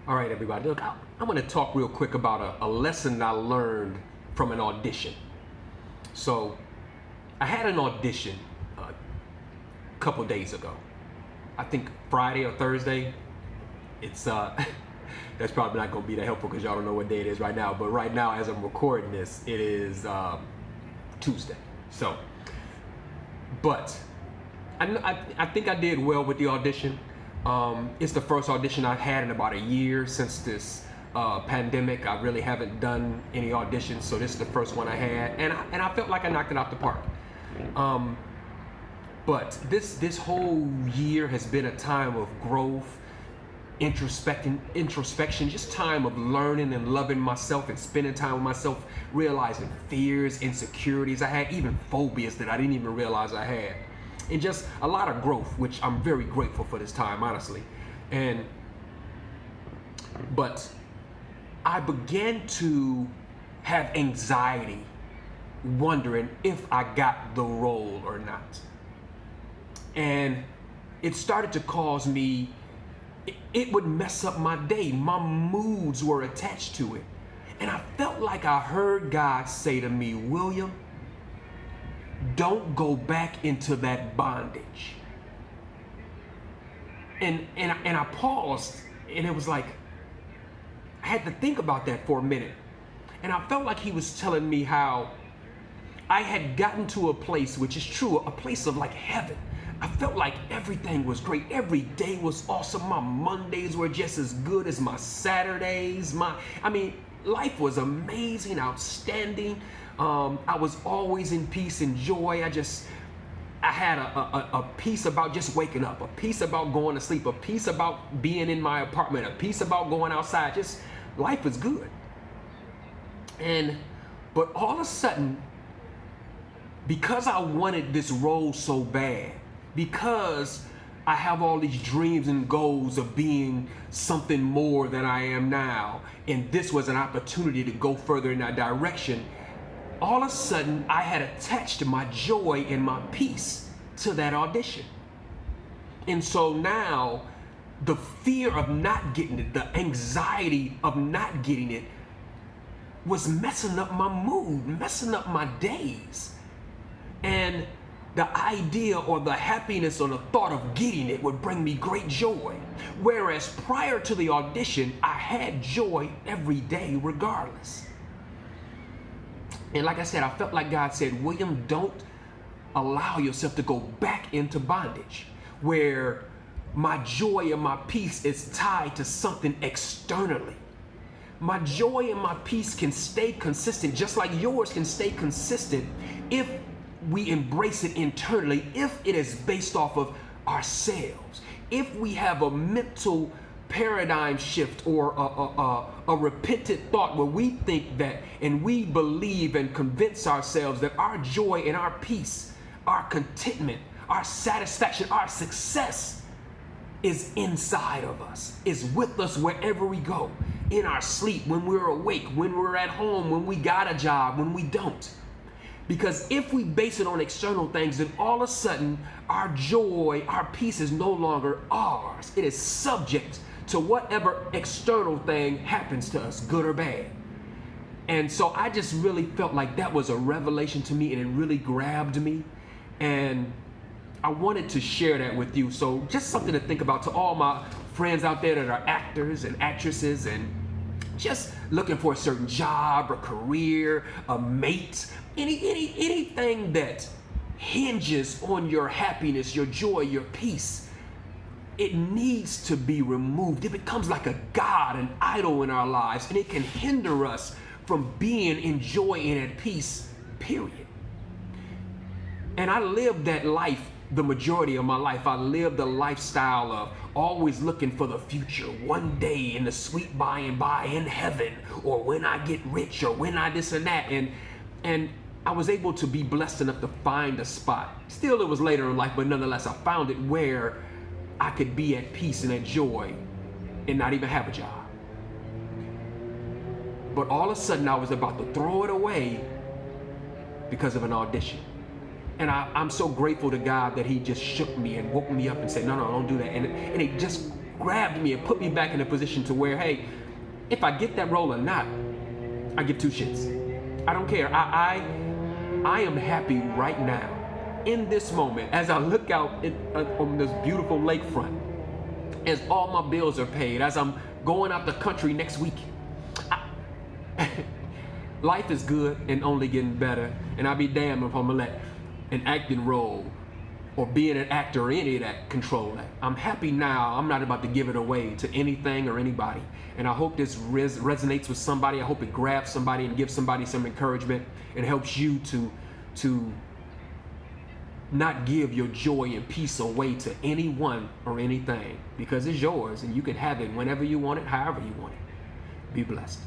All right, everybody. Look, I'm going to talk real quick about a lesson I learned from an audition. So, I had an audition a couple days ago. I think Friday or Thursday. It's that's probably not going to be that helpful because y'all don't know what day it is right now. But right now, as I'm recording this, it is Tuesday. So, but I think I did well with the audition. It's the first audition I've had in about a year since this pandemic. I really haven't done any auditions, so this is the first one I had, and I felt like I knocked it out the park. But this whole year has been a time of growth, introspection, just time of learning and loving myself and spending time with myself, realizing fears, insecurities I had, even phobias that I didn't even realize I had. And just a lot of growth, which I'm very grateful for this time, honestly. But I began to have anxiety, wondering if I got the role or not. And it started to cause me, it would mess up my day. My moods were attached to it. And I felt like I heard God say to me, William, don't go back into that bondage. And I paused, and it was like, I had to think about that for a minute. And I felt like he was telling me how I had gotten to a place, which is true, a place of like heaven. I felt like everything was great. Every day was awesome. My Mondays were just as good as my Saturdays. Life was amazing, outstanding. I was always in peace and joy. I had a peace about just waking up, a peace about going to sleep, a peace about being in my apartment, a peace about going outside. Just life was good. But all of a sudden, because I wanted this role so bad, because I have all these dreams and goals of being something more than I am now, and this was an opportunity to go further in that direction, all of a sudden I had attached my joy and my peace to that audition. And so now the fear of not getting it, the anxiety of not getting it was messing up my mood, messing up my days. And the idea or the happiness or the thought of getting it would bring me great joy. Whereas prior to the audition, I had joy every day regardless. And like I said, I felt like God said, William, don't allow yourself to go back into bondage where my joy and my peace is tied to something externally. My joy and my peace can stay consistent, just like yours can stay consistent if we embrace it internally, if it is based off of ourselves, if we have a mental paradigm shift or a repentant thought where we think that and we believe and convince ourselves that our joy and our peace, our contentment, our satisfaction, our success is inside of us, is with us wherever we go, in our sleep, when we're awake, when we're at home, when we got a job, when we don't. Because if we base it on external things, then all of a sudden our joy, our peace is no longer ours. It is subject to whatever external thing happens to us, good or bad. And so I just really felt like that was a revelation to me, and it really grabbed me. And I wanted to share that with you. So just something to think about to all my friends out there that are actors and actresses and just looking for a certain job or career, a mate, anything that hinges on your happiness, your joy, your peace. It needs to be removed. It becomes like a god, an idol in our lives, and it can hinder us from being in joy and at peace, period. And I lived that life the majority of my life. I lived a lifestyle of always looking for the future, one day in the sweet by and by in heaven, or when I get rich, or when I this and that. And I was able to be blessed enough to find a spot. Still, it was later in life, but nonetheless, I found it where I could be at peace and at joy and not even have a job. But all of a sudden, I was about to throw it away because of an audition. And I'm so grateful to God that he just shook me and woke me up and said, no, don't do that. And it just grabbed me and put me back in a position to where, hey, if I get that role or not, I give two shits. I don't care. I am happy right now, in this moment, as I look out on this beautiful lakefront, as all my bills are paid, as I'm going out the country next week. Life is good and only getting better, and I'll be damned if I'm gonna let an acting role or being an actor or any of that control that. I'm happy now. I'm not about to give it away to anything or anybody. And I hope this resonates with somebody. I hope it grabs somebody and gives somebody some encouragement and helps you to not give your joy and peace away to anyone or anything, because it's yours and you can have it whenever you want it, however you want it. Be blessed.